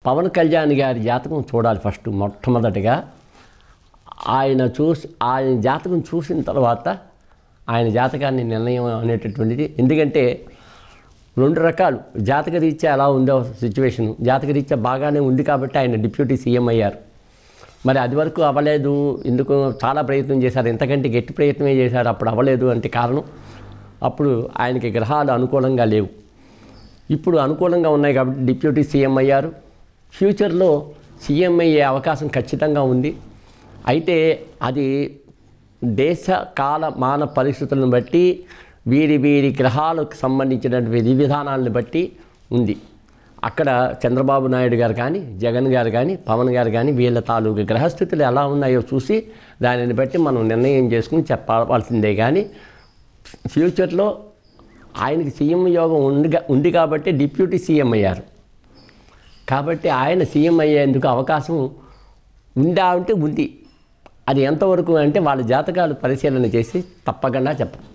పవన్ కళ్యాణ్ గారి జాతకం చూడాలి ఫస్ట్ మొట్టమొదటిగా. ఆయన జాతకం చూసిన తర్వాత ఆయన జాతకాన్ని నిర్ణయం అనేటటువంటిది. ఎందుకంటే 2 రకాలు, జాతకరీత్యా ఎలా ఉందో సిచ్యువేషన్, జాతకరీత్యా బాగానే ఉంది కాబట్టి ఆయన డిప్యూటీ సీఎం అయ్యారు. మరి అది వరకు అవ్వలేదు, ఎందుకు చాలా ప్రయత్నం చేశారు, ఎంతకంటే గట్టి ప్రయత్నమే చేశారు, అప్పుడు అవ్వలేదు అంటే కారణం అప్పుడు ఆయనకి గ్రహాలు అనుకూలంగా లేవు. ఇప్పుడు అనుకూలంగా ఉన్నాయి కాబట్టి డిప్యూటీ సీఎం అయ్యారు. ఫ్యూచర్లో సీఎం అయ్యే అవకాశం ఖచ్చితంగా ఉంది. అయితే అది దేశ కాల మాన పరిస్థితులను బట్టి, వీరి గ్రహాలకు సంబంధించినటువంటి విధి విధానాలను బట్టి ఉంది. అక్కడ చంద్రబాబు నాయుడు గారు కానీ, జగన్ గారు కానీ, పవన్ గారు కానీ వీళ్ళ తాలూకు గ్రహస్థితులు ఎలా ఉన్నాయో చూసి దానిని బట్టి మనం నిర్ణయం చేసుకుని చెప్పవలసిందే. కానీ ఫ్యూచర్లో ఆయనకి సీఎం యోగం ఉంది కాబట్టి డిప్యూటీ సీఎం అయ్యారు. కాబట్టి ఆయన సీఎం అయ్యేందుకు అవకాశం ఉందా అంటే ఉంది. అది ఎంతవరకు అంటే వాళ్ళ జాతకాలు పరిశీలన చేసి తప్పకుండా చెప్పాలి.